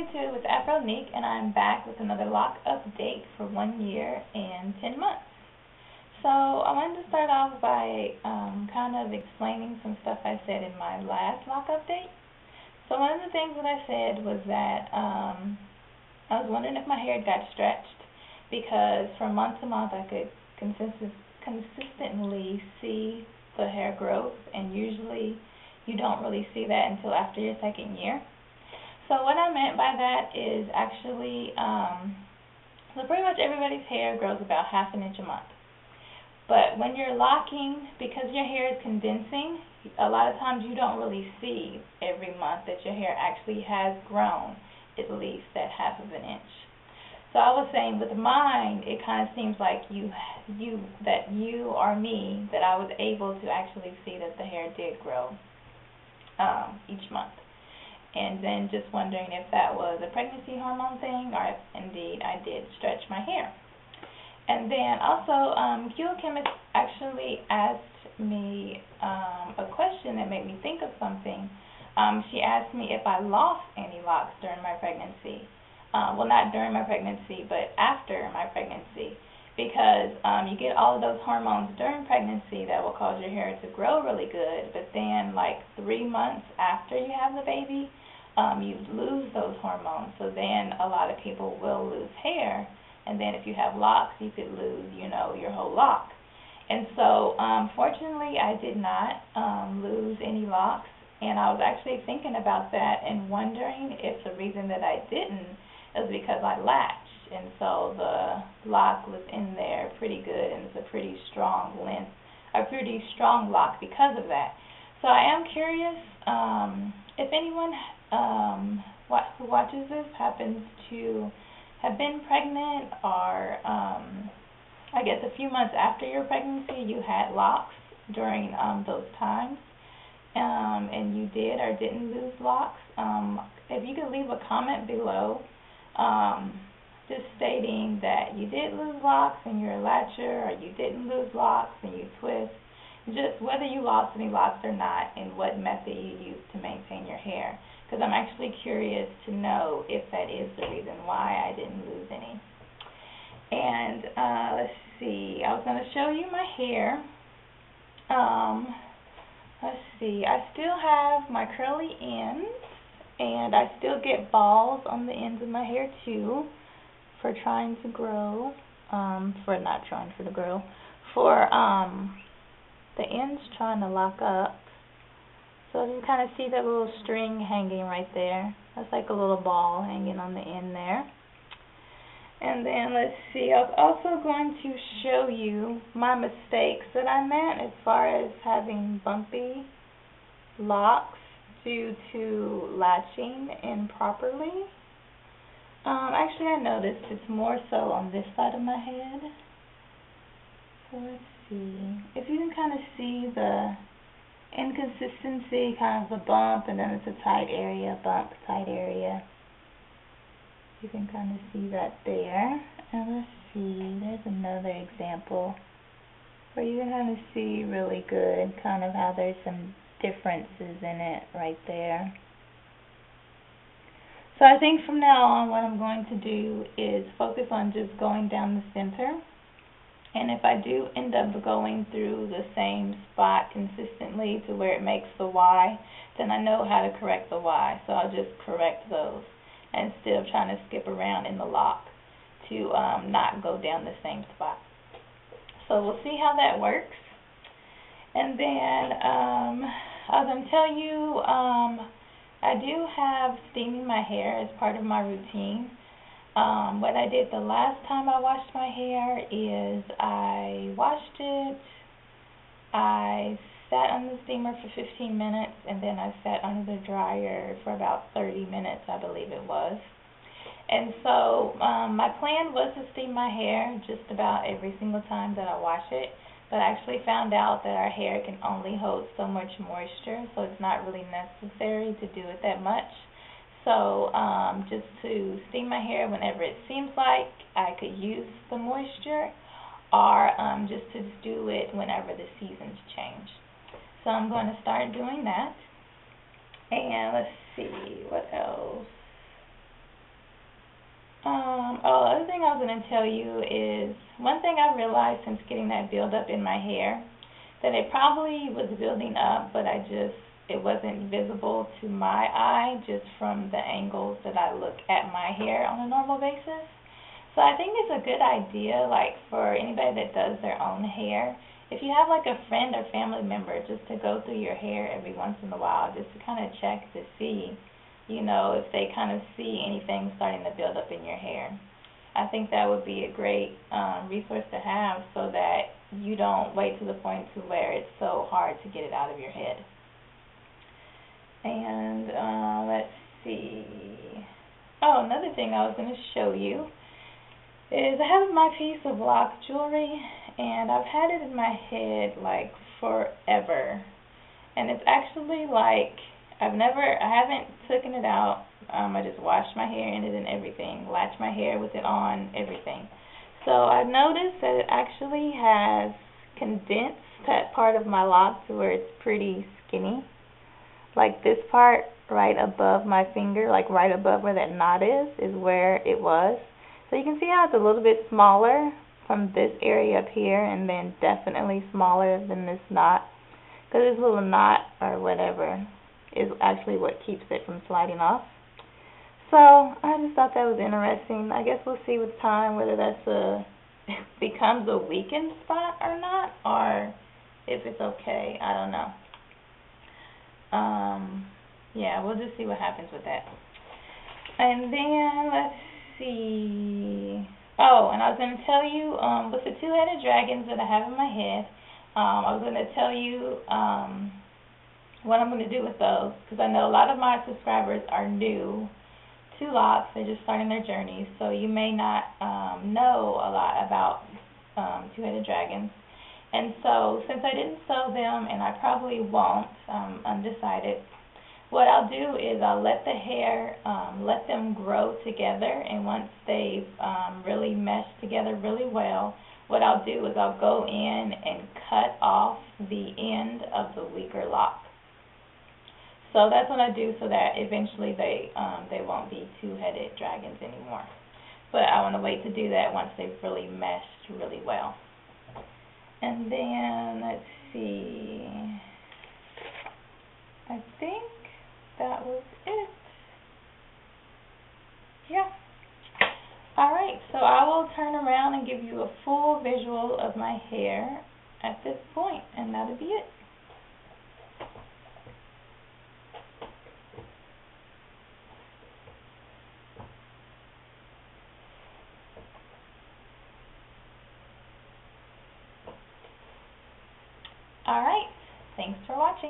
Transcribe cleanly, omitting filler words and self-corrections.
YouTube, it's Afronique, and I'm back with another lock update for 1 year and 10 months. So I wanted to start off by kind of explaining some stuff I said in my last lock update. So one of the things that I said was that I was wondering if my hair got stretched, because from month to month I could consistently see the hair growth, and usually you don't really see that until after your second year. So what I meant by that is actually, so pretty much everybody's hair grows about ½ inch a month. But when you're locking, because your hair is condensing, a lot of times you don't really see every month that your hair actually has grown at least that ½ of an inch. So I was saying with mine, it kind of seems like you or me, that I was able to actually see that the hair did grow each month. And then just wondering if that was a pregnancy hormone thing, or if indeed I did stretch my hair. And then also, Chemist actually asked me a question that made me think of something. She asked me if I lost any locks during my pregnancy. Well, not during my pregnancy, but after my pregnancy. Because you get all of those hormones during pregnancy that will cause your hair to grow really good, but then like 3 months after you have the baby, you lose those hormones. So then a lot of people will lose hair, and then if you have locks, you could lose, your whole lock. And so fortunately, I did not lose any locks, and I was actually thinking about that and wondering if the reason that I didn't is because I latched, and so the lock was in there pretty good, and it's a pretty strong length, a pretty strong lock because of that. So I am curious if anyone who watches this happens to have been pregnant, or I guess a few months after your pregnancy you had locks during those times, and you did or didn't lose locks. If you could leave a comment below just stating that you did lose locks and you're a latcher, or you didn't lose locks and you twist, just whether you lost any locks or not, and what method you used to maintain your hair. Because I'm actually curious to know if that is the reason why I didn't lose any. And let's see, I was going to show you my hair. Let's see, I still have my curly ends, and I still get balls on the ends of my hair too, for trying to grow, for the ends trying to lock up. So you kind of see that little string hanging right there. That's like a little ball hanging on the end there. And then let's see, I was also going to show you my mistakes that I made as far as having bumpy locks due to latching improperly. Actually, I noticed it's more so on this side of my head. So let's see. If you can kind of see the inconsistency, kind of the bump, and then it's a tight area, bump, tight area. You can kind of see that there. And let's see, there's another example where you can kind of see really good kind of how there's some differences in it right there. So I think from now on what I'm going to do is focus on just going down the center. And if I do end up going through the same spot consistently to where it makes the Y, then I know how to correct the Y. So I'll just correct those instead of trying to skip around in the lock to not go down the same spot. So we'll see how that works. And then I was going to tell you, I do have steaming my hair as part of my routine. What I did the last time I washed my hair is I washed it, I sat on the steamer for 15 minutes, and then I sat under the dryer for about 30 minutes, I believe it was. And so my plan was to steam my hair just about every single time that I wash it, but I actually found out that our hair can only hold so much moisture, so it's not really necessary to do it that much. So just to steam my hair whenever it seems like I could use the moisture, or just to do it whenever the seasons change. So I'm going to start doing that. And let's see, what else? thing I was going to tell you is one thing I realized since getting that buildup in my hair, that it probably was building up, but it wasn't visible to my eye just from the angles that I look at my hair on a normal basis. So I think it's a good idea, like for anybody that does their own hair, if you have like a friend or family member, just to go through your hair every once in a while, just to kind of check to see, if they kind of see anything starting to build up in your hair. I think that would be a great resource to have so that you don't wait to the point to where it's so hard to get it out of your head. And let's see. Oh, another thing I was going to show you is I have my piece of loc jewelry, and I've had it in my head like forever. And it's actually like I haven't taken it out. I just washed my hair in it and everything, latched my hair with it on, everything. So I've noticed that it actually has condensed that part of my lock to where it's pretty skinny. Like this part right above my finger, like right above where that knot is where it was. So you can see how it's a little bit smaller from this area up here, and then definitely smaller than this knot. Because this little knot or whatever is actually what keeps it from sliding off. So I just thought that was interesting. I guess we'll see with time whether that's becomes a weakened spot or not, or if it's okay. I don't know. Yeah, we'll just see what happens with that. And then let's see. Oh, and I was going to tell you with the two-headed dragons that I have in my head, I was going to tell you what I'm going to do with those, because I know a lot of my subscribers are new to locs. They're just starting their journey, so you may not know a lot about two-headed dragons. And so since I didn't sew them, and I probably won't, undecided, what I'll do is I'll let the hair, let them grow together, and once they've really meshed together really well, what I'll do is I'll go in and cut off the end of the weaker lock. So that's what I do, so that eventually they won't be two-headed dragons anymore. But I want to wait to do that once they've really meshed really well. And then, let's see, I think that was it. Yeah. Alright, so I will turn around and give you a full visual of my hair at this point, and that'll be it. Alright, thanks for watching.